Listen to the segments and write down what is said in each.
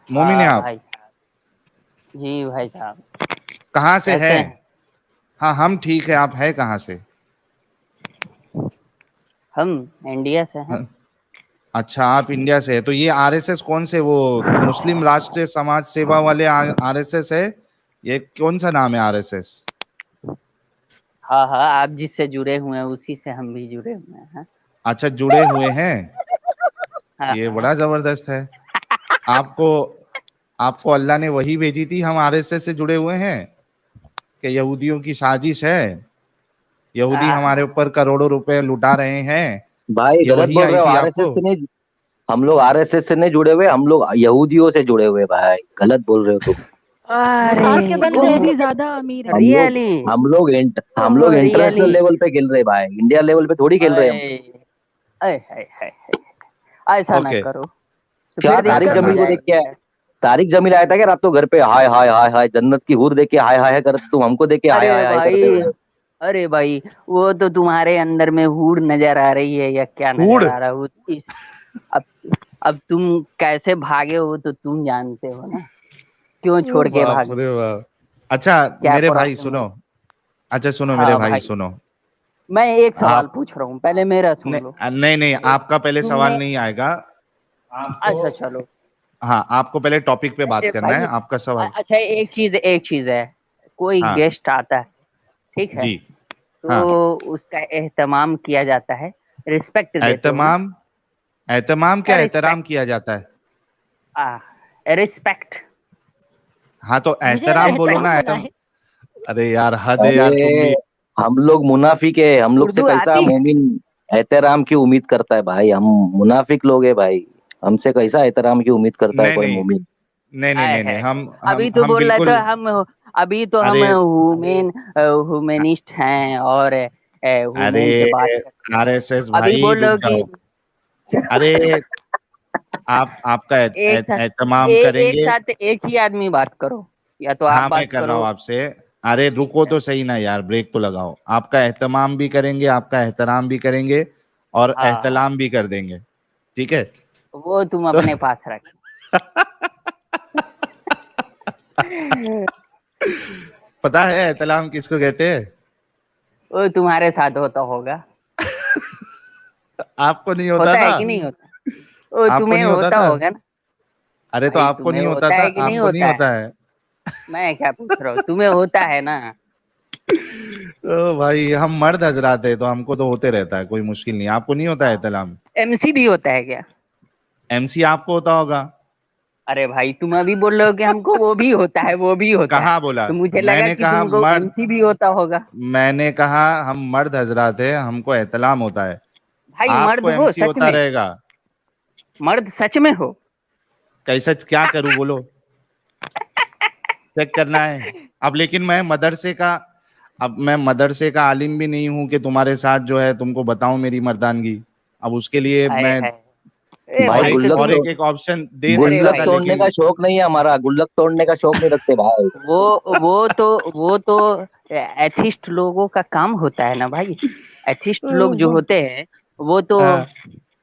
मोमिन है हाँ आप? भाई साहब। जी भाई साहब। कहाँ से है? कैसे हैं? हाँ हम ठीक है, आप है कहाँ से? हम इंडिया से हैं। हाँ, अच्छा आप इंडिया से है, तो ये आरएसएस कौन से, वो मुस्लिम राष्ट्रीय समाज सेवा वाले आरएसएस है? ये कौन सा नाम है आरएसएस? हाँ हाँ, आप जिससे जुड़े हुए हैं उसी से हम भी जुड़े हुए हैं। अच्छा जुड़े हुए हैं, हाँ ये हाँ। बड़ा जबरदस्त है। आपको आपको अल्लाह ने वही भेजी थी हम आरएसएस से जुड़े हुए हैं कि यहूदियों की साजिश है, यहूदी हमारे हाँ, ऊपर करोड़ों रुपए लुटा रहे हैं, भाई ये गलत वही बोल आई रहे हो। थी आरएसएस आपको? से नहीं, हम लोग आरएसएस से नहीं जुड़े हुए, हम लोग यहूदियों से जुड़े हुए। भाई गलत बोल रहे हो तुम। अरे मोसाद के बंदे ओह, भी ज्यादा अमीर हैं। हम लोग रियली, हम लोग रियली। इंटरनेशनल लेवल पे खेल रहे हैं भाई, इंडिया लेवल पे थोड़ी खेल रहे हैं हम। अरे अरे ऐसा ना ओके। करो तो क्या फिर तारिक ऐसा दिक्कत हो ना जमील को देख कर, के, जाएगी। तारिक जमील आया था क्या रात को घर पे? हाय हाय हाय हाय, जन्नत की हूर देख के हाय हाय हाय करते, तुम हमको देख के हाय अरे हाय हाय करते भाई, हो। अरे भाई, वो तो तुम्हारे अंदर में हूर नजर आ रही है या क्या हूड़? नजर आ रहा है वो अब अब तुम कैसे भागे हो तो तुम जानते हो ना, क्यों छोड़ के बाप भागे, रे बाप। अच्छा क्या मेरे भाई प्रॉब्लम सुनो, है। अच्छा सुनो मेरे हाँ भाई भाई, सुनो। मैं एक सवाल आप पूछ रहा हूँ, पहले मेरा सुन लो। नहीं नहीं नहीं, आपका पहले सवाल तुमने, नहीं आएगा आपको। अच्छा चलो। हाँ आपको पहले टॉपिक पे बात अरे करना है, भाई, आपका सवाल। अच्छा एक चीज है, कोई हाँ गेस्ट आता है, ठीक है, जी। हाँ। तो उसका एहतमाम किया जाता है, रिस्पेक्ट देते हो ना? एहतमाम? एहतमाम क्या एहतराम रिस्पेक्ट, किया जाता है? रिस्पेक्ट। हाँ तो मुझे लगा एहतराम बोलो एहतराम ना, बोला एहतम। है। अरे यार हद है यार तुम अरे भी। हम लोग मुनाफिक है, हम लोग से उर्दू कैसा आती है? मोमिन एहतराम की उम्मीद करता है भाई? हम मुनाफिक लोग है भाई, हमसे कैसा एहतराम की उम्मीद करता है नहीं कोई नहीं मोमिन? नहीं नहीं आए नहीं नहीं, है, हम अभी तो हम बोल रहे थे बिल्कुल। हम, अभी तो हम अरे ह्यूमेनिस्ट हैं और अरे ह्यूमेन पे बात कर रहे हैं। आरएसएस अभी भाई बोल रहे रुक हो कि जाओ। अरे आप आपका एक साथ एहतमाम एक करेंगे। साथ एक ही आदमी बात करो, या तो आप हाँ मैं बात कर रहा करो। हूँ आपसे। अरे रुको तो सही ना यार, ब्रेक तो लगाओ। आपका एहतमाम भी करेंगे, आपका एहतराम भी करेंगे, और हाँ हाँ, एहतलाम भी कर देंगे, ठीक है? वो तुम तो अपने पास रख। पता है एहतलाम किसको कहते हैं? वो तुम्हारे साथ होता होगा। आपको नहीं होता होता था? है कि नहीं होता? वो आपको तुम्हें नहीं होता होता था? होगा ना। अरे तो भाई आपको तुम्हें नहीं होता होता था, है कि नहीं आपको नहीं होता है? होता है? मैं क्या पूछ रहा हूँ, तुम्हें होता है ना? तो भाई हम मर्द हजरात है तो हमको तो होते रहता है, कोई मुश्किल नहीं। आपको नहीं होता है एहतलाम? एमसी भी होता है क्या? एमसी आपको होता होगा। अरे भाई, तुम अभी बोल रहे हो कि हमको वो भी होता है, वो भी होता है, कहाँ बोला? तो मुझे लगा मैंने कि कहा तुमको मर्द, एमसी भी होता होगा। मैंने कहा हम मर्द हजरात है, हमको एहतलाम होता है। भाई मर्द आपको हो एमसी सच होता में? रहेगा। मर्द सच में हो? कैसे क्या करूं बोलो? चेक करना है। अब लेकिन मैं मदरसे का, अब मैं मदरसे का आलिम भी नहीं हूं कि तुम्हारे साथ जो है तुमको बताऊं मेरी मर्दानगी। अब उसके लिए हाय मैं हाय, ए भाई और भाई एक तो गुल्लक और तुम, एक तोड़, एक ऑप्शन दे अरे सकता गुल्लक था भाई, तोड़ने का लेकिन। शौक नहीं है हमारा, गुल्लक तोड़ने का शौक नहीं रखते भाई। वो तो एथिस्ट लोगों का काम होता है ना भाई। एथिस्ट लोग जो होते हैं वो तो हाँ,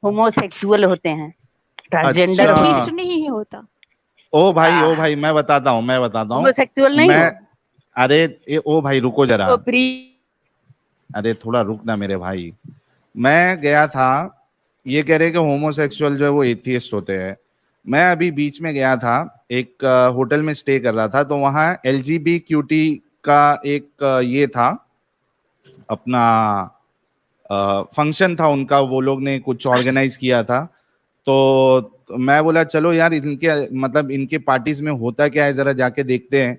होमोसेक्सुअल होते हैं, ट्रांसजेंडर अच्छा। होते एथिस्ट हैं। नहीं होता। ओ आ, भाई मैं बताता हूँ, मैं बताता हूँ। होमोसेक्सुअल नहीं मैं हो? अरे ओ भाई रुको जरा। ओ प्री अरे थोड़ा रुक ना मेरे भाई। मैं गया था, ये कह रहे कि होमोसेक्सुअल जो है वो एथियस्ट होते हैं। मैं अभी बीच में गया था, एक होटल में स्टे कर रहा था, तो वहाँ एलजीबीक्यूटी का एक ये था अपना फंक्शन था उनका, वो लोग ने कुछ ऑर्गेनाइज किया था। तो मैं बोला चलो यार इनके मतलब इनके पार्टीज में होता क्या है जरा जाके देखते हैं।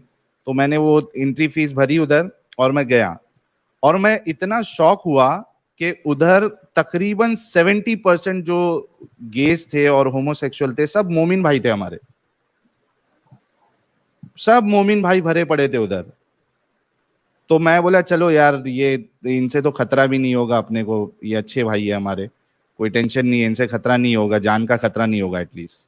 तो मैंने वो एंट्री फीस भरी उधर और मैं गया, और मैं इतना शॉक हुआ कि उधर तकरीबन 70% जो गेस थे और होमोसेक्सुअल थे सब मोमिन भाई थे हमारे, सब मोमिन भाई भरे पड़े थे उधर। तो मैं बोला चलो यार ये इनसे तो खतरा भी नहीं होगा अपने को, ये अच्छे भाई है हमारे, कोई टेंशन नहीं है, इनसे खतरा नहीं होगा, जान का खतरा नहीं होगा एटलीस्ट।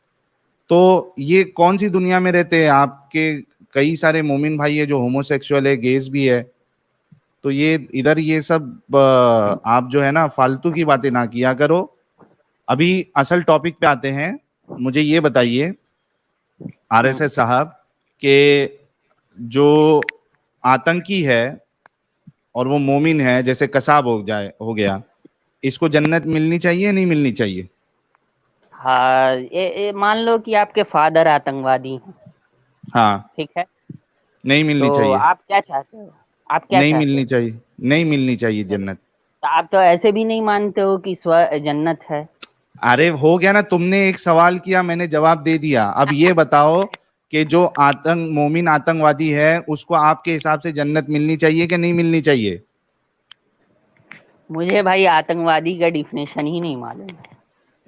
तो ये कौन सी दुनिया में रहते हैं आपके? कई सारे मोमिन भाई है जो होमोसेक्सुअल है, गेस भी है। तो ये इधर ये सब आप जो है ना फालतू की बातें ना किया करो। अभी असल टॉपिक पे आते हैं। मुझे ये बताइए आरएसएस साहब के जो आतंकी है और वो मोमिन है, जैसे कसाब हो गया, इसको जन्नत मिलनी चाहिए नहीं मिलनी चाहिए? हाँ, ये मान लो कि आपके फादर आतंकवादी हैं, हाँ, ठीक है, नहीं मिलनी तो चाहिए। आप क्या चाहते हो? आप क्या नहीं चाहते मिलनी हो? चाहिए, नहीं मिलनी चाहिए जन्नत। तो आप तो ऐसे भी नहीं मानते हो कि जन्नत है। अरे हो गया ना, तुमने एक सवाल किया, मैंने जवाब दे दिया। अब ये बताओ कि जो मोमिन आतंकवादी है उसको आपके हिसाब से जन्नत मिलनी चाहिए कि नहीं मिलनी चाहिए? मुझे भाई आतंकवादी का डिफिनेशन ही नहीं मालूम है,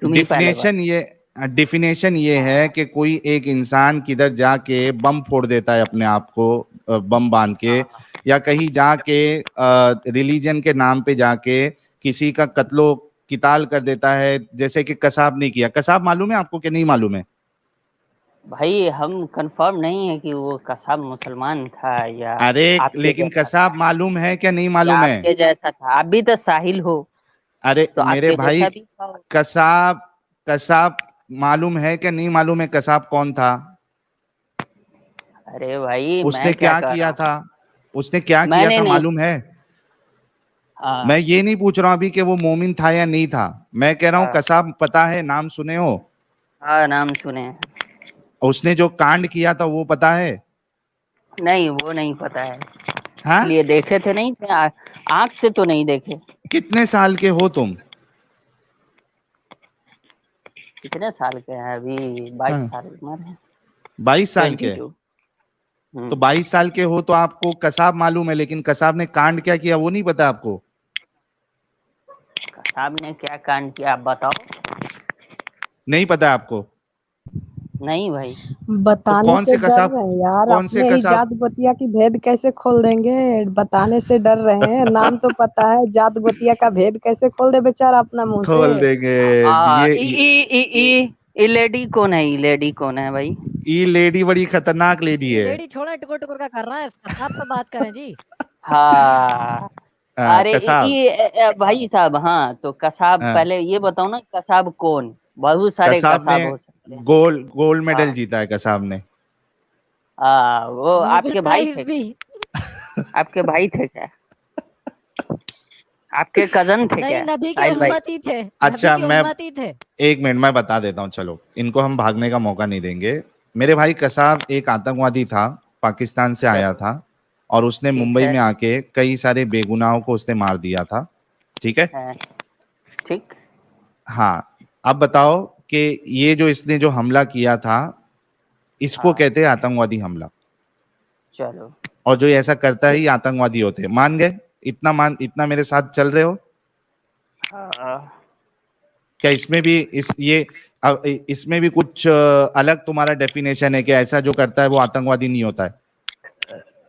तुम ही पहले बात। डिफिनेशन ये है कि कोई एक इंसान किधर जाके बम फोड़ देता है अपने आप को, बम बांध के, हाँ, या कहीं जाके रिलीजन के नाम पे जाके किसी का कत्लो किताल कर देता है, जैसे कि कसाब ने किया। कसाब मालूम है आपको कि नहीं मालूम है? भाई हम कंफर्म नहीं है कि वो कसाब मुसलमान था या अरे आपके लेकिन जैसा कसाब था, मालूम है क्या नहीं या मालूम है? आपके जैसा था। आप भी तो साहिल हो, अरे तो मेरे आपके भाई, जैसा भी था वो। कसाब कसाब मालूम है कि नहीं मालूम है कसाब कौन था? अरे भाई उसने मैं क्या क्या कह रहा किया हूँ, था? उसने क्या किया मैंने था नहीं। मालूम है? मैं हाँ, ये नहीं पूछ रहा हूं अभी कि वो मोमिन था या नहीं था, मैं कह रहा हूं हाँ, कसाब पता है, नाम सुने हो? हाँ, नाम सुने हैं। उसने जो कांड किया था वो पता है? नहीं, वो नहीं पता है, हाँ, इसलिए देखे थे नहीं थे, आँख से तो नहीं देखे। कितने साल के हो तुम? कितने साल के हैं? अभी 22 हाँ, साल उम्र है। 22 साल के? 22। तो 22 साल के हो तो आपको कसाब मालूम है, लेकिन कसाब ने कांड क्या किया वो नहीं पता आपको? कसाब ने क्या कांड किया आप बताओ। नहीं पता आपको? नहीं भाई। तो बताने कौन से से डर कसाब, रहे हैं यार, कौन से अपने ही कसाब? जात गोतिया की भेद कैसे खोल देंगे? बताने से डर रहे हैं, नाम तो पता है, जात गोतिया का भेद कैसे खोल दे बेचारा अपना मुंह से। खोल देंगे। आ, ये, ई, ई, ई, ई, ई लेडी कौन है? ई लेडी कौन है भाई? ये लेडी बड़ी खतरनाक लेडी ये है। लेडी छोड़ा, टुकुर टुकुर का कर रहा है, कसाब पे बात करें जी। हाँ, हाँ, अरे कसाब। भाई साहब, हाँ तो कसाब, हाँ, पहले ये बताओ ना, कसाब कौन? बहुत सारे कसाब ने कसाब हो सकते हैं। गोल्ड मेडल हाँ, जीता है कसाब ने। वो नोबेल आपके भाई प्राइज थे भी। क्या? आपके भाई थे क्या? आपके कजन थे नहीं, क्या नबी के साहिल भाई? उम्मती थे, नबी अच्छा, के मैं उम्मती थे। एक मिनट मैं बता देता हूँ, चलो इनको हम भागने का मौका नहीं देंगे। मेरे भाई कसाब एक आतंकवादी था, पाकिस्तान से आया चलो, था, और उसने ठीक मुंबई है। में आके कई सारे बेगुनाहों को उसने मार दिया था। ठीक है? है, ठीक। हाँ, अब बताओ कि ये जो इसने जो हमला किया था, इसको हाँ, कहते हैं आतंकवादी हमला, चलो। और जो ऐसा करता है ठीक। ये आतंकवादी होते हैं। मान गए? इतना मेरे साथ चल रहे हो? हाँ, क्या इसमें भी इसमें भी कुछ अलग तुम्हारा डेफिनेशन है कि ऐसा जो करता है वो आतंकवादी नहीं होता है?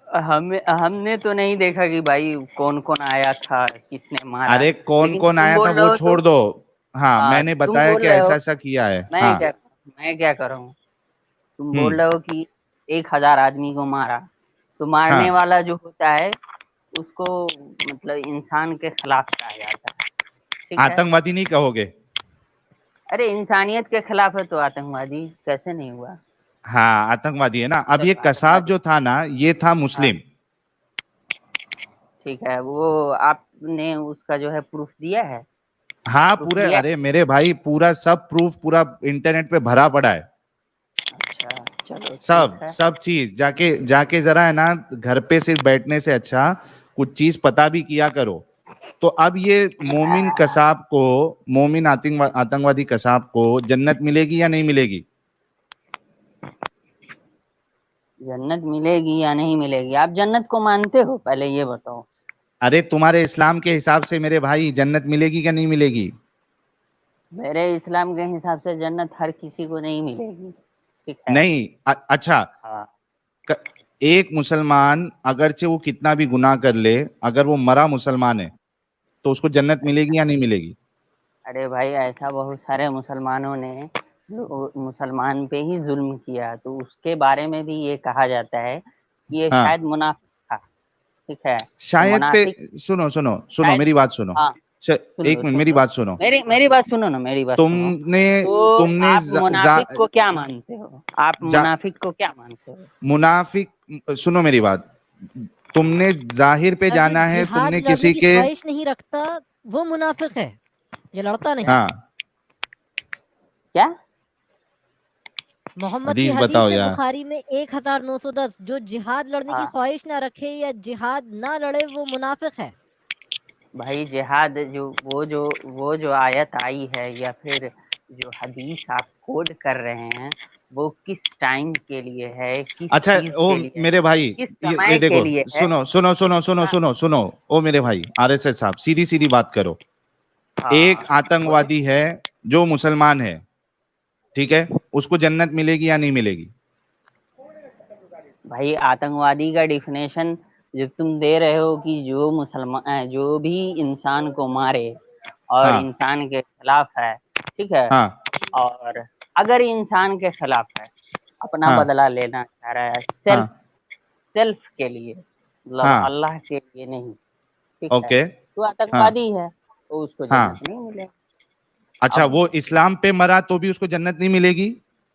हमने तो नहीं देखा कि भाई कौन कौन आया था, किसने मारा, अरे कौन लेकिन कौन तुम आया था बोल रहे वो हो छोड़ तो। दो। हाँ, हाँ, मैंने तुम बताया बोल कि रहे ऐसा हो। ऐसा किया है। मैं हाँ। क्या मैं क्या करूँ? तुम बोल हम्म। रहे हो कि 1,000 आदमी को मारा, तो मारने हाँ, वाला जो होता है उसको मतलब इंसान के खिलाफ कहा जाता है, ठीक है। आतंकवादी नहीं कहोगे? अरे इंसानियत के खिलाफ है तो आतंकवादी कैसे नहीं हुआ? हाँ, आतंकवादी है ना। अब ये चलो कसाब आतंकवादी। जो था ना, ये था हाँ, मुस्लिम। ठीक है, वो आपने उसका जो है प्रूफ दिया है? हाँ प्रूफ पूरे, दिया है? अरे मेरे भाई पूरा सब प्रूफ पूरा इंटरनेट पे भरा पड़ा है। अच्छा, चलो ठीक सब है। सब चीज जाके जाके जरा है ना, घर पे सिर्फ बैठने से अच्छा कुछ चीज पता भी किया करो। तो अब ये मोमिन कसाब को, मोमिन आतंकवादी कसाब को जन्नत मिलेगी या नहीं मिलेगी? जन्नत मिलेगी या नहीं मिलेगी? आप जन्नत को मानते हो पहले ये बताओ? अरे तुम्हारे इस्लाम के हिसाब से मेरे भाई जन्नत मिलेगी क्या नहीं मिलेगी? मेरे इस्लाम के हिसाब से जन्नत हर किसी को नहीं मिलेगी, ठीक है। नहीं, अच्छा, हाँ, एक मुसलमान अगरचे वो कितना भी गुनाह कर ले, अगर वो मरा मुसलमान है तो उसको जन्नत मिलेगी या नहीं मिलेगी? अरे भाई ऐसा बहुत सारे मुसलमानों ने मुसलमान पे ही जुल्म किया, तो उसके बारे में भी ये कहा जाता है कि ये हाँ, शायद मुनाफिक था, ठीक है। तो शायद पे, मुनाफिक सुनो सुनो सुनो शायद। मेरी बात सुनो। हाँ, एक मिनट मेरी बात सुनो। मेरी बात सुनो ना, मेरी बात सुनो। तो आप मुनाफिक को क्या मानते हो? आप मुनाफिक को क्या मानते हो? मुनाफिक, सुनो मेरी बात, तुमने जाहिर पे जाना है, तुमने किसी के ख्वाहिश नहीं रखता वो मुनाफिक है, ये लड़ता नहीं। हाँ क्या मोहम्मद की हदीस हदीस बताओ है यार। बुखारी में 1910, जो जिहाद लड़ने की हाँ। ख्वाहिश ना रखे या जिहाद ना लड़े वो मुनाफिक है। भाई जिहाद वो जो आयत आई है या फिर जो हदीस आप कोड कर रहे हैं वो किस टाइम के लिए है, किस अच्छा चीज ओ के लिए, मेरे भाई, किस ये समय के देखो, लिए है? सुनो सुनो सुनो सुनो हाँ। सुनो सुनो, ओ मेरे भाई आरएसएस साहब, सीधी सीधी बात करो। एक हाँ, आतंकवादी है जो मुसलमान है, ठीक है, उसको जन्नत मिलेगी या नहीं मिलेगी? भाई आतंकवादी का डिफिनेशन जब तुम दे रहे हो कि जो मुसलमान, जो भी इंसान को मारे और हाँ इंसान के खिलाफ है, ठीक है, हाँ और अगर इंसान के खिलाफ है, अपना हाँ बदला लेना चाह रहा है, सेल्फ हाँ सेल्फ के लिए, मतलब हाँ अल्लाह के लिए नहीं, ठीक है, ओके तो हाँ आतंकवादी है, तो उसको हाँ। जन्नत नहीं मिलेगी। अच्छा, अब वो इस्लाम पे मरा तो भी उसको जन्नत नहीं मिलेगी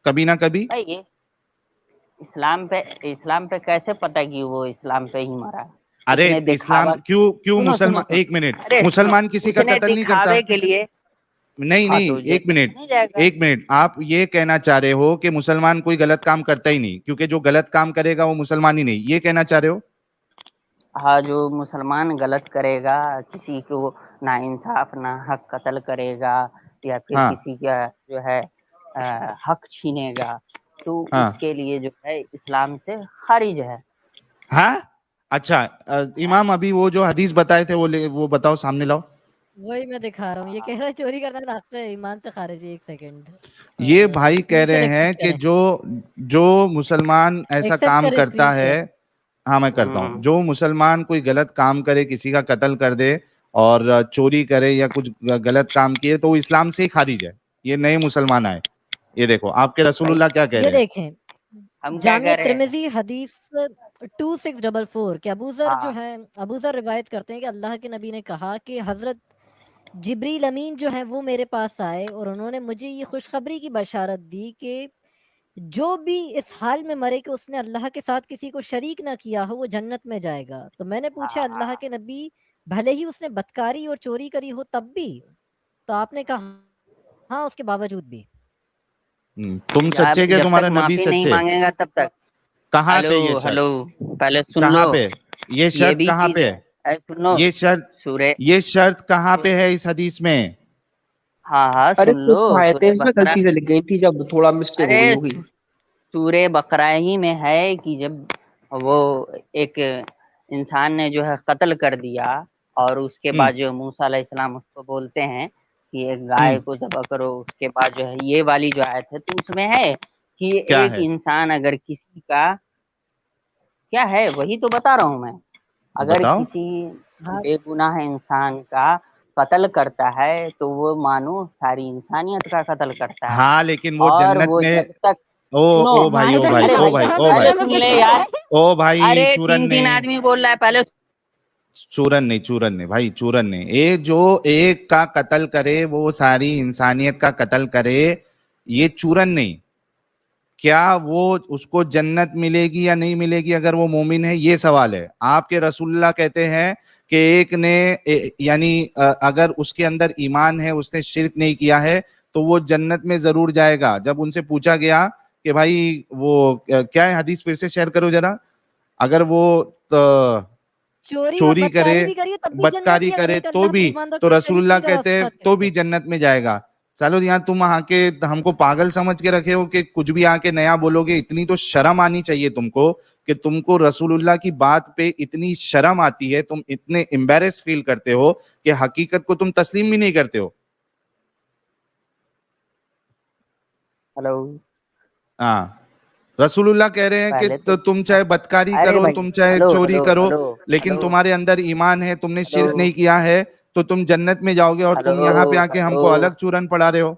कभी ना कभी? भाई ये इस्लाम पे कैसे पता कि वो इस्लाम पे ही मरा? अरे उसने इस्लाम दिखावा, क्यों क्यों सुनो सुनो मुसलमान, सुनो, एक मिनट, अरे सुनो, मुसलमान किसी का उसने कत्ल नहीं करता? दिखावे के लिए, नहीं हाँ नहीं, तो एक मिनट, नहीं जाएगा। एक मिनट, आप ये कहना चाह रहे हो कि मुसलमान कोई गलत काम करता ही नहीं, क्योंकि जो गलत काम करेगा वो मुसलमान ही नहीं, ये कहना चाह रहे हो? हाँ, जो मुसलमान गलत करेगा, किसी को नाइंसाफ ना हक कत्ल करेगा या फिर हाँ किसी का जो है हक छीनेगा, तो हाँ उसके लिए जो है इस्लाम से खारिज है। हाँ। अच्छा इमाम अभी वो जो हदीस बताए थे वो बताओ, सामने लाओ। वही मैं दिखा रहा हूँ, ये कह रहा है चोरी करना नाक से ईमान से खारिज है। एक सेकंड, ये भाई कह स्क्रीनशॉट रहे हैं एक्सेप्ट कि करें, जो मुसलमान ऐसा एक्सेप्ट काम करें करता है, स्क्रीनशॉट। हाँ मैं करता हूँ, जो मुसलमान कोई गलत काम करे, किसी का कत्ल कर दे और चोरी करे या कुछ गलत काम किए, तो वो इस्लाम से ही खारिज है, ये नए मुसलमान आए। ये देखो आपके रसूलुल्लाह क्या कह ये रहे हैं। देखें, हम क्या जामिया कह रहे हैं? तिर्मिजी हदीस 2644 के अबूजर जो हाँ है, अबूजर रिवायत करते हैं कि अल्लाह के नबी ने कहा कि हजरत जिब्रील अमीन जो है वो मेरे पास आए और उन्होंने मुझे ये खुशखबरी की बशारत दी कि जो भी इस हाल में मरे कि उसने अल्लाह के साथ किसी को शरीक ना किया हो वो जन्नत में जाएगा। तो मैंने पूछा अल्लाह के नबी, भले ही उसने बदकारी और चोरी करी हो तब भी? तो आपने कहा हाँ, उसके बावजूद भी। तुम सच्चे के जब तक तुम्हारा नबी माफी नहीं सच्चे? मांगेगा तब तक। कहाँ हेलो पे ये शर्त? हेलो, पहले सुन लो, कहाँ पे ये ये शर्त? भी कहाँ चीज पे है। अरे सुन लो, ये शर्त? सूर्य, ये शर्त कहाँ पे है इस हदीस में? हाँ हाँ अरे सुन लो, कुछ आयतें सूर्य इसमें बकरा, गलती से लिख गई थी, जब थोड़ा मिस्टेक हो गई अरे होगी। सूर्य बकरा ही में है कि जब वो एक इंसान ने जो है कत्ल कर दिया और उसके हम्म बाद जो मूसा अलैहिस्सलाम उसको बोलते हैं कि एक गाय हम्म को ज़बह करो, उसके बाद जो है ये वाली जो आयत है तो उसमें है कि क्या एक है? इंसान अगर किसी का, क्या है वही तो बता रहा हूँ मैं, अगर बताओ। किसी हाँ, बेगुनाह इंसान का कत्ल करता है तो वो मानो सारी इंसानियत का कत्ल करता है, हाँ लेकिन वो और जन्नत वो में, जब तक, ओ सुनो, ओ भाई ओ माहिदा भाई अरे ओ भाई भाई कहाँ ओ पे भाई पहले जन्नत सुन ले लिखा यार, है? ओ भाई, अरे चूरन तीन ने, तीन आदमी बोल रहा है पहले। चूरन नहीं, चूरन ने भाई, चूरन ने, एक का कत्ल करे वो सारी इंसानियत का कत्ल करे, ये चूरन नहीं। क्या वो उसको जन्नत मिलेगी या नहीं मिलेगी अगर वो मोमिन है, ये सवाल है। आपके रसूलुल्लाह कहते हैं कि एक ने यानी अगर उसके अंदर ईमान है, उसने शिर्क नहीं किया है, तो वो जन्नत में जरूर जाएगा। जब उनसे पूछा गया कि भाई वो क्या है, हदीस फिर से शेयर करो जरा, अगर वो चोरी और चोरी करे, बदकारी भी करिए तब भी जन्नत, बदकारी या करे एक तो अल्लाह भी, पे ईमान तो रखकर शरीक रसूलुल्लाह नहीं करा कहते उसके हैं साथ तो कैसे? भी जन्नत में जाएगा। चलो यहाँ तुम आके हमको पागल समझ के रखे हो कि कुछ भी आके नया बोलोगे, इतनी तो शर्म आनी चाहिए तुमको कि तुमको रसूलुल्लाह की बात पे इतनी शर्म आती है, तुम इतने एम्बेरेस फील करते हो कि हकीकत को तुम तस्लीम भी नहीं करते हो। हेलो, हाँ, रसूलुल्लाह कह रहे हैं कि पहले तो तुम चाहे बदकारी अरे करो, भाई, तुम चाहे हेलो चोरी हेलो करो, हेलो लेकिन हेलो तुम्हारे अंदर ईमान है, तुमने हेलो शिर्क नहीं किया है, तो तुम जन्नत में जाओगे, और तुम हेलो यहाँ पे आके हेलो, हमको अलग चूरन पढ़ा रहे हो।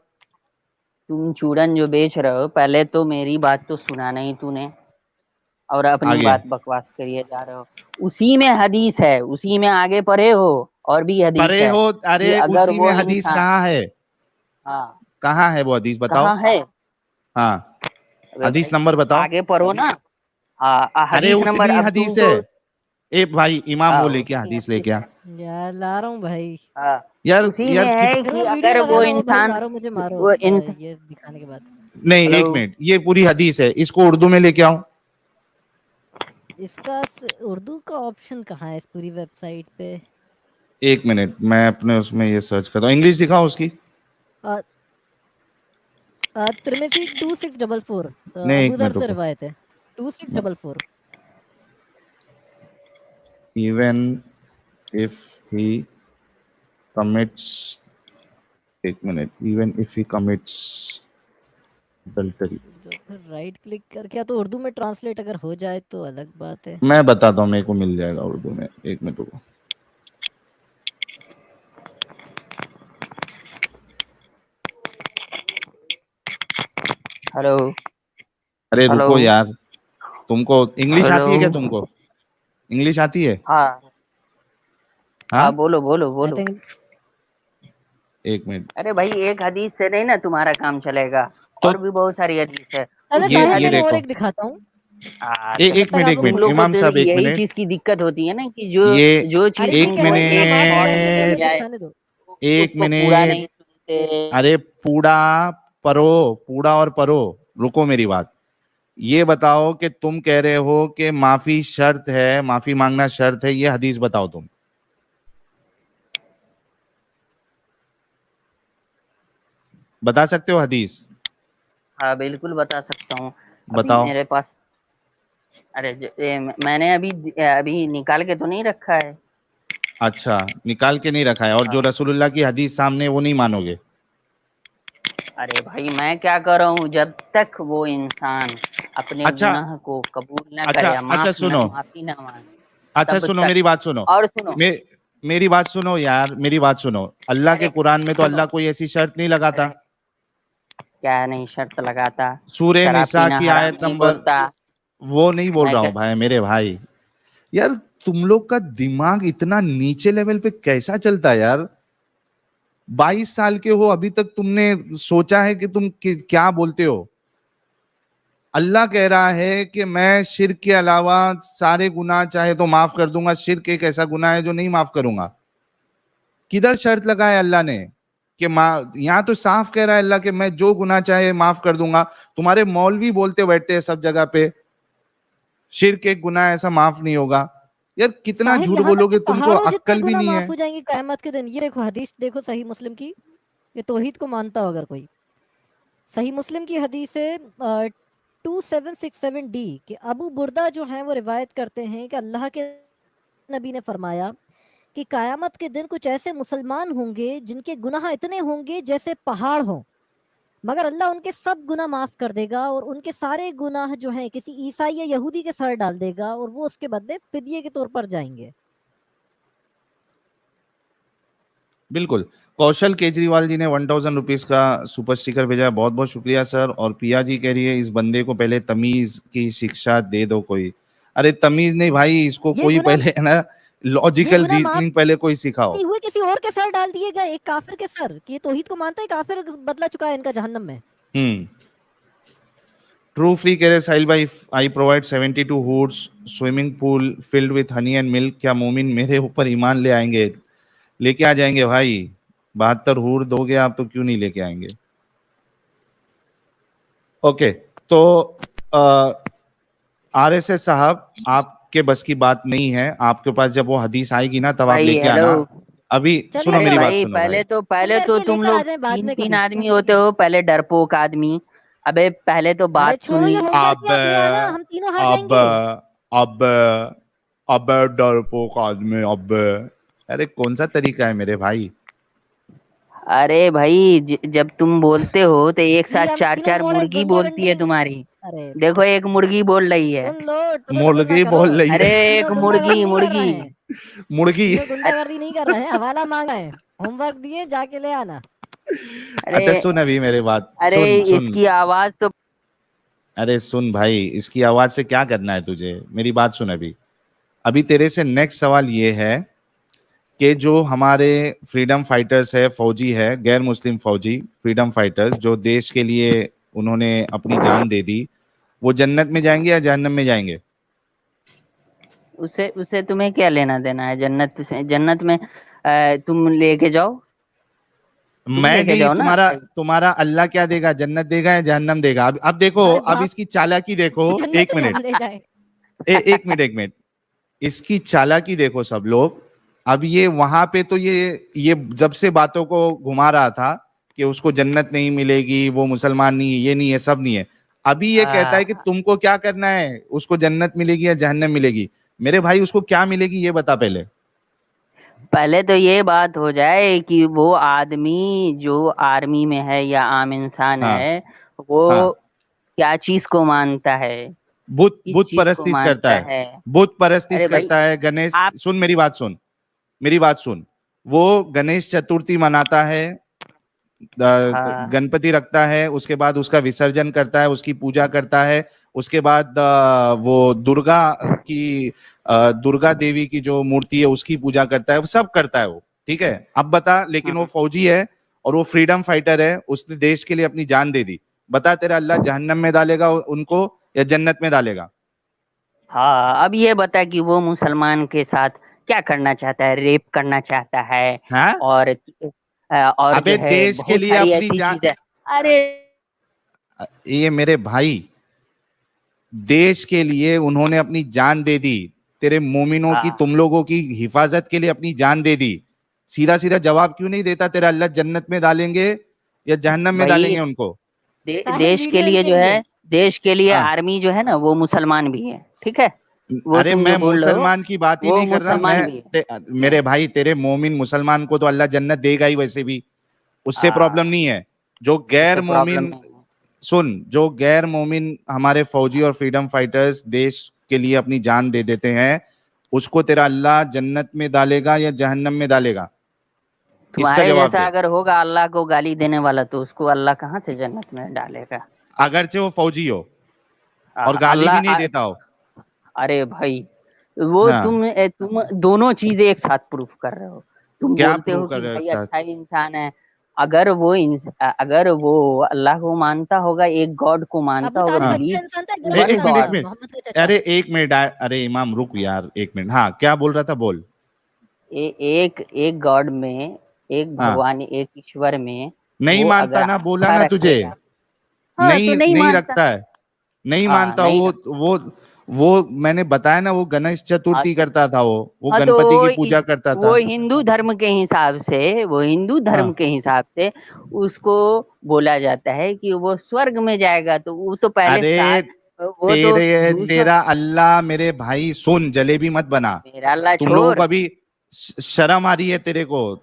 तुम चूरन जो बेच रहे हो, पहले तो मेरी बात तो सुना नहीं तूने, और अपनी आगे बात बकवास करिए जा रहे हो। उसी में हदीस है, उसी में आगे पढ़े हो, और भी हदीस परे है हो, कि अरे अगर उसी वो में हदीस इंसान, कहाँ है? हाँ कहाँ है वो हदीस बताओ? कहाँ है? हाँ, अबे हदीस भाई नंबर बताओ। आगे पढ़ो ना। हाँ अरे हदीस नंबर, उतनी अब हदीस है। तुमको, ए भाई इमाम, हाँ वो लेके आ, उतनी हदीस हदीस लेके आ। है। यार ला रहा हूँ भाई। हाँ यार उसी में यार है फिर कि मैं वीडियो अगर लगा वो रहा हूँ भाई, इंसान, मारो मुझे मारो वो ये दिखाने के बाद। नहीं, हेलो, एक मिनट, ये पूरी हदीस है, इसको उर्दू में लेके आओ। इसका उर्दू का ऑप्शन कहाँ है इस पूरी वेबसाइट पे? एक मिनट, मैं अपने उसमें ये सर्च करता हूँ, इंग्लिश दिखाओ उसकी। तिरमिजी 2644 नहीं, अबू एक जर मिनट से रुको। रिवायत है 2644। इवन इफ ही कमिट्स, एक minute, even if he commits adultery. जो फिर राइट क्लिक करके, या तो उर्दू में ट्रांसलेट अगर हो जाए तो अलग बात है। मैं बताता हूँ, मेरे को मिल जाएगा उर्दू में, एक मिनट रुको। हेलो, अरे हेलो, रुको यार, तुमको इंग्लिश हेलो, आती है क्या? तुमको इंग्लिश आती है? हाँ हाँ, हाँ, बोलो बोलो आई बोलो। थिंक एक मिनट। अरे भाई एक हदीस से नहीं ना तुम्हारा काम चलेगा, तो और भी बहुत सारी हदीस है। चलो उसी साहिल, ये मैंने और देखो, एक दिखाता हूँ। तो जब तक आप एक तुम मिनट, लोग लोग को इमाम तो साहब, एक यही मिनट, चीज की दिक्कत होती है ना कि जो ये जो चीज अरे एक ठीक है भाई, तुमको मेरी एक बात शॉर्ट दिखाने में दो, मिल मेरे को जाए दिखाने दो। एक उसको पूरा मिनट। नहीं सुनते। अरे पूरा परो, पूरा और परो, रुको मेरी बात। ये बताओ कि तुम कह रहे हो कि माफी शर्त है, माफी मांगना शर्त है, ये हदीस बताओ तुम। बता सकते हो हदीस? हाँ बिल्कुल बता सकता हूँ। अभी बताओ। मेरे पास, अरे मैंने अभी अभी निकाल के तो नहीं रखा है। अच्छा, निकाल के नहीं रखा है, और जो हाँ। रसूलुल्लाह की हदीस सामने है, वो नहीं मानोगे? अरे भाई मैं क्या कर रहा हूँ, जब तक वो इंसान अपने अच्छा गुनाह को कबूल ना अच्छा करे या अच्छा, सुनो, माफी ना मांगे, अच्छा तब सुनो, तक। मेरी बात सुनो। और सुनो, मे, मेरी बात सुनो यार, मेरी बात सुनो। अल्लाह के अरे कुरान में तो सुनो, अल्लाह कोई ऐसी शर्त नहीं अरे लगाता। क्या नहीं शर्त लगाता? सूरे शराब निसा पीना की हराम आयत नहीं नंबर, बोलता। वो नहीं बोल मैं रहा क्या, हूं भाई, मेरे भाई। यार तुम लोग का दिमाग इतना नीचे लेवल पे कैसा चलता है यार? 22 साल के हो, अभी तक तुमने सोचा है कि तुम क्या बोलते हो? अल्लाह कह रहा है कि मैं शिर्क के अलावा सारे गुनाह चाहे तो माफ कर दूंगा, शिर्क एक ऐसा गुनाह है जो नहीं माफ करूंगा। किधर शर्त लगाया अल्लाह ने कि यहां तो साफ कह रहा है अल्लाह कि मैं जो गुनाह चाहे माफ कर दूंगा। तुम्हारे मौलवी बोलते बैठते हैं सब जगह पे, शिर्क एक गुनाह ऐसा माफ नहीं होगा। यार कितना साहिल, झूठ यहाँ तक कि बोलोगे, तुमको पहाड़ों जितने अक्ल भी गुना नहीं माफ है। हो जाएंगे कयामत के दिन। ये देखो हदीस, देखो सही मुस्लिम की, ये तौहीद को मानता हो अगर कोई। सही मुस्लिम की हदीस है 2767 डी कि अबू बुर्दा जो है वो रिवायत करते हैं कि अल्लाह के नबी ने फरमाया कि कयामत के दिन कुछ ऐसे मुसलमान होंगे जिनके गुनाह इतने होंगे जैसे पहाड़ हों, मगर अल्लाह उनके सब गुनाह माफ कर देगा और उनके सारे गुनाह जो हैं किसी ईसाई या यहूदी के सर डाल देगा और वो उसके बदले फिदिये के तौर पर जाएंगे। बिल्कुल। कौशल केजरीवाल जी ने 1000 रुपीज का सुपर स्टिकर भेजा, बहुत बहुत शुक्रिया सर। और पिया जी कह रही है इस बंदे को पहले तमीज की शिक्षा दे दो कोई। अरे तमीज नहीं भाई, इसको ये कोई गुनाह पहले है ना, ये लॉजिकल गुनाह माफ रीजनिंग पहले कोई सिखाओ। नहीं हुए, किसी और के सर डाल दिए गए, एक काफिर के सर, कि ये तौहीद को मानता है, काफिर बदला चुका है इनका जहन्नम में। ट्रू फ्री कह रहे साहिल भाई, I provide 72 hoods, swimming pool filled with honey and milk, क्या मोमिन मेरे ऊपर ईमान ले आएंगे? लेके आ जाएंगे भाई, 72 हूर दोगे आप तो क्यों नहीं लेके आएंगे। ओके, तो आरएसएस साहब, आपके बस की बात नहीं है, आपके पास जब वो हदीस आएगी ना तब आप भाई लेके हेलो। आना। अभी चलिए सुनो अरे मेरी फिर बात, भाई सुनो भाई। पहले तो तुम लेकर आ लोग जाए बाद तीन में तीन कभी। आदमी होते हो, पहले डरपोक आदमी। अबे पहले तो अरे बात छोड़ो, ये सुनिए। होमवर्क अब आप ले आना, हम तीनों हार अब जाएंगे। अब अब डरपोक आदमी, अब अरे कौन सा तरीका है मेरे भाई? अरे भाई जब तुम बोलते हो तो एक इसलिए साथ हम चार तीनों चार मोड़े मुर्गी बोलती है गुंडागर्दी। तुम्हारी। अरे देखो एक मुर्गी बोल रही है। सुन लो, टुकुर टुकुर ना मुर्गी करो। बोल रही अरे है। एक तीनों गुंडागर्दी मुर्गी नहीं कर मुर्गी। रहे हैं, मुर्गी। तीनों गुंडागर्दी नहीं कर रहे हैं, हवाला मांगा है, होमवर्क दिए, जाके ले आना। अरे अच्छा सुन अभी मेरे बात, अरे सुन सुन। इसकी आवाज तो, अरे सुन भाई, इसकी आवाज से क्या करना है तुझे? मेरी बात सुन अभी। अभी तेरे से नेक्स्ट सवाल ये है कि जो हमारे फ्रीडम फाइटर्स है, फौजी है, गैर मुस्लिम फौजी फ्रीडम फाइटर्स जो देश के लिए उन्होंने अपनी जान दे दी, वो जन्नत में जाएंगे या जहन्नम में जाएंगे? उसे उसे तुम्हें क्या लेना देना है जन्नत से? जन्नत में तुम लेके जाओ, तुम मैं लेके नहीं, जाओ ना तुम्हारा भाई। तुम्हारा अल्लाह क्या देगा, जन्नत देगा या जहन्नम देगा? अब देखो, हमारे अब बाप इसकी चालाकी देखो। जन्नत एक में मिनट, हम ले जाए। एक मिनट, इसकी चालाकी देखो सब लोग। अब ये वहां पे तो ये जब से बातों को घुमा रहा था कि उसको जन्नत नहीं मिलेगी, वो मुसलमान नहीं है, ये नहीं है, सब नहीं है। अभी ये कहता है कि तुमको क्या करना है, उसको जन्नत मिलेगी या जहन्नम मिलेगी? मेरे भाई, उसको क्या मिलेगी ये बता पहले। पहले तो ये बात हो जाए कि वो आदमी जो आर्मी में है या आम इंसान हाँ है, वो हाँ, क्या चीज को मानता है, बुत किस बुत चीज को परस्तिश करता मानता है, है। बुत परस्तिश अरे भाई करता है। गणेश, आप सुन मेरी बात सुन, मेरी बात सुन। वो गणेश चतुर्थी मनाता है, हाँ गणपति रखता है, उसके बाद उसका विसर्जन करता है, उसकी पूजा करता है। उसके बाद वो दुर्गा देवी की जो मूर्ति है उसकी पूजा करता है, वो सब करता है वो। ठीक है, अब बता, लेकिन वो हाँ फौजी है और वो फ्रीडम फाइटर है, उसने देश के लिए अपनी जान दे दी। बता, तेरा अल्लाह जहन्नम में डालेगा उनको या जन्नत में डालेगा? हाँ, अब ये बता कि वो मुसलमान के साथ क्या करना चाहता है, रेप करना चाहता है हाँ, और अबे जो है देश के बहुत लिए सारी अपनी ऐसी जान, चीजें। अरे ये मेरे भाई, देश के लिए उन्होंने अपनी जान दे दी। तेरे मोमिनों की, हाँ तुम लोगों की हिफाजत के लिए अपनी जान दे दी। सीधा सीधा जवाब क्यों नहीं देता? तेरा अल्लाह जन्नत में डालेंगे या जहन्नम में भाई, डालेंगे उनको? साहिल देश के वीडियो लिए इनके जो लिए। है, देश के लिए हाँ, आर्मी जो है ना वो मुसलमान भी है, ठीक है। वो अरे तुम जो मैं बोल रहे हो मुसलमान की बात ही वो नहीं कर रहा मुसलमान मैं। भी है। मेरे भाई, तेरे मोमिन मुसलमान को तो अल्लाह जन्नत देगा ही वैसे भी, उससे प्रॉब्लम हाँ, नहीं है। जो उससे गैर प्रॉब्लम मोमिन, नहीं है। सुन, जो गैर मोमिन हमारे फौजी और फ्रीडम फाइटर्स देश के लिए अपनी जान दे देते हैं, उसको तेरा अल्लाह जन्नत में डालेगा या जहन्नम में डालेगा? इसका तुम्हारे जवाब जैसा दे। अगर होगा अल्लाह को गाली देने वाला, तो उसको अल्लाह कहाँ से जन्नत में डालेगा? अगरचे वो फौजी हो और गाली भी नहीं अल्लाह देता हो। अरे भाई, वो हाँ, तुम दोनों चीजें एक साथ प्रूफ कर रहे हो। तुम क्या बोलते प्रूव हो कर कि रहे हो एक भाई साथ? अच्छा ही इंसान है। अगर वो अल्लाह को मानता होगा, एक गॉड को मानता अबू होगा, तालिब हाँ, अच्छा बिलीव इंसान था, बुरा वन एक इंसान मिनट, एक था, गॉड। मिनट, मोहम्मद का चचा। अरे एक मिनट, अरे इमाम रुक यार, एक मिनट। हाँ, क्या बोल रहा था, बोल। एक एक गॉड में, एक हाँ, भगवान, एक ईश्वर में नहीं वो अगर मानता ना, बोला आस्था ना तुझे। रखेगा। हाँ तो नहीं, नहीं नहीं मानता। रखता है, नहीं हाँ मानता नहीं वो मैंने बताया ना, वो गणेश हाँ चतुर्थी तो करता था, वो हाँ तो गणपति की पूजा करता वो था। हिंदू धर्म के हिसाब से, वो हिंदू धर्म हाँ, के हिसाब से उसको बोला जाता है कि वो स्वर्ग में जाएगा। तो वो तो पहले अरे साथ, वो तो दूसरा। तेरा अल्लाह, मेरे भाई सुन, जलेबी मत बना। मेरा अल्लाह तुम लोगों छोड़। को अभी शर्म आ रही है, तेरे को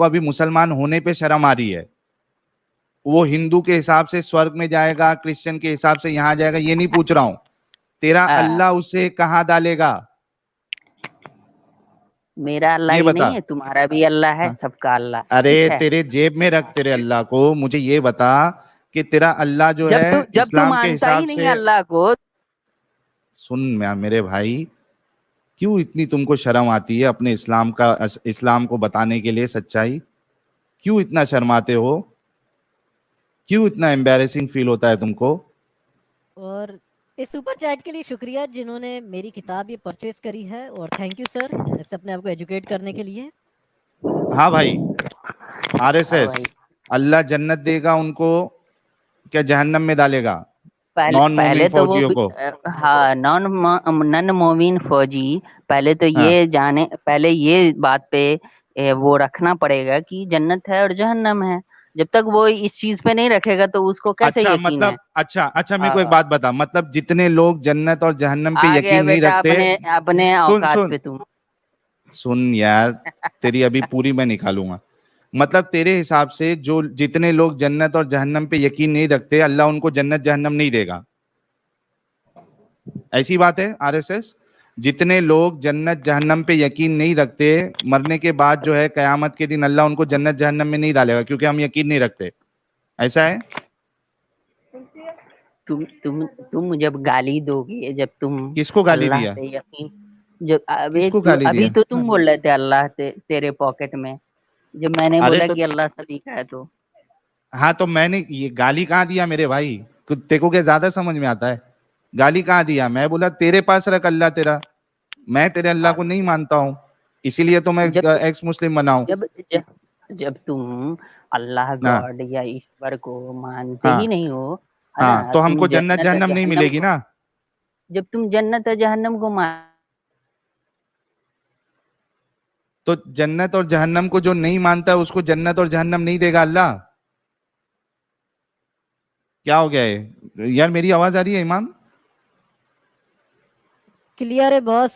अभी मुसलमान होने पे शर्म आ रही है। वो हिंदू के हिसाब से स्वर्ग में जाएगा, क्रिश्चियन के हिसाब से यहाँ जाएगा, ये नहीं पूछ रहा हूं। तेरा आ, अल्लाह उसे कहाँ डालेगा, मेरा अल्लाह ये ही बता। नहीं है, तुम्हारा भी अल्लाह है, हाँ, सबका अल्लाह है, अरे ठीक है। तेरे जेब में रख तेरे अल्लाह को, मुझे ये बता कि तेरा अल्लाह जो है जब तू इस्लाम के मानता हिसाब ही नहीं है से, अल्लाह को। सुन मेरे भाई, क्यों इतनी तुमको शर्म आती है अपने इस्लाम को बताने के लिए सच्चाई? क्यों इतना शर्माते हो? क्यों इतना एम्बैरेसिंग फील होता है तुमको? और इस सुपर चैट के लिए शुक्रिया जिन्होंने मेरी किताब ये परचेज करी है, और थैंक यू सर ऐसे अपने आप को एजुकेट करने के लिए। हाँ भाई, हाँ आरएसएस, भाई, अल्लाह जन्नत देगा उनको क्या जहन्नम में डालेगा पहले नॉन मोमिन पहले तो वो फौजियों को? हाँ, नन मोमिन फौजी। पहले तो हाँ, ये जाने, पहले ये बात पे वो रखना पड़ेगा कि जन्नत है और जहन्नम है। जब तक वो इस चीज पे नहीं रखेगा तो उसको कैसे अच्छा, यकीन है? मतलब अच्छा अच्छा, मेरे को एक हाँ, बात बता, मतलब जितने लोग जन्नत और जहन्नम पे आ गया यकीन नहीं बेटा रखते, अपने अपने सुन औकात सुन पे तुम। सुन यार, तेरी अभी पूरी मैं निकालूंगा। मतलब तेरे हिसाब से जो जितने लोग जन्नत और जहन्नम पे यकीन नहीं रखते, अल्लाह उनको जन्नत जहन्नम नहीं देगा, ऐसी बात है आरएसएस? जितने लोग जन्नत जहन्नम पे यकीन नहीं रखते, मरने के बाद जो है कयामत के दिन अल्लाह उनको जन्नत जहन्नम में नहीं डालेगा, क्योंकि हम यकीन नहीं रखते, ऐसा है? तुम जब गाली दोगे, जब तुम किसको गाली अल्लाह दिया? पे यकीन, जब अबे किसको तू गाली अभी दिया? तो तुम बोल रहे थे अल्लाह तेरे पॉकेट में, जब मैंने अरे बोला तो कि अल्लाह सभी का है तो हाँ, तो मैंने ये गाली कहाँ दिया मेरे भाई? तेरे को क्या ज्यादा समझ में आता है? गाली कहाँ दिया? मैं बोला तेरे पास रख अल्लाह तेरा, मैं तेरे अल्लाह को नहीं मानता हूँ, इसीलिए तो मैं जब एक्स मुस्लिम बना हूँ। जब जब जब तुम अल्लाह हाँ गॉड या ईश्वर को मानते ही हाँ नहीं हो, है हाँ, ना, तो तुम हमको जन्नत जन्नत और जहन्नम नहीं जहन्नम मिलेगी को, ना। जब तुम जन्नत और जहन्नम को मान, तो जन्नत और जहन्नम को जो नहीं मानता है उसको जन्नत और जहन्नम नहीं देगा अल्लाह? क्या हो गया है यार? मेरी आवाज आ रही है इमाम? क्लियर है बॉस।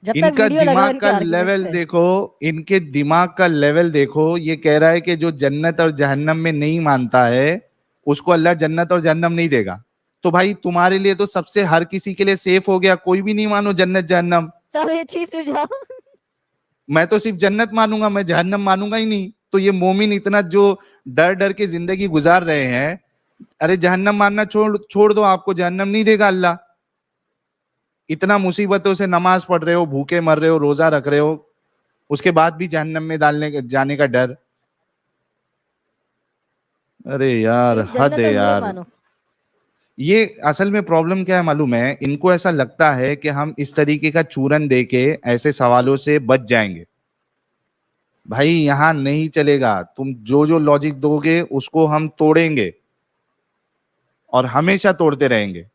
जब तक इनका वीडियो लगा दिमाग इनके का आर्गुमेंट लेवल पे। देखो, इनके दिमाग का लेवल देखो। ये कह रहा है कि जो जन्नत और जहन्नम में नहीं मानता है उसको अल्लाह जन्नत और जहन्नम नहीं देगा। तो भाई तुम्हारे लिए तो सबसे हर किसी के लिए सेफ हो गया, कोई भी नहीं मानो जन्नत जहन्नम। सब एक ही सुझाव। मैं तो सिर्फ जन्नत मानूंगा, मैं जहन्नम मानूंगा ही नहीं। तो ये मोमिन इतना जो डर डर के जिंदगी गुजार रहे हैं, अरे जहन्नम मानना छोड़ छोड़ दो, आपको जहन्नम नहीं देगा अल्लाह। इतना मुसीबतों से नमाज पढ़ रहे हो, भूखे मर रहे हो, रोजा रख रहे हो, उसके बाद भी जहन्नम में जाने का डर। अरे यार नहीं, हद जन्नत है और नूर यार। मानो। ये असल में प्रॉब्लम क्या है मालूम है? इनको ऐसा लगता है कि हम इस तरीके का चूरन देके ऐसे सवालों से बच जाएंगे। भाई यहां नहीं चलेगा। तुम जो जो लॉजिक दोगे उसको हम तोड़ेंगे और हमेशा तोड़ते रहेंगे।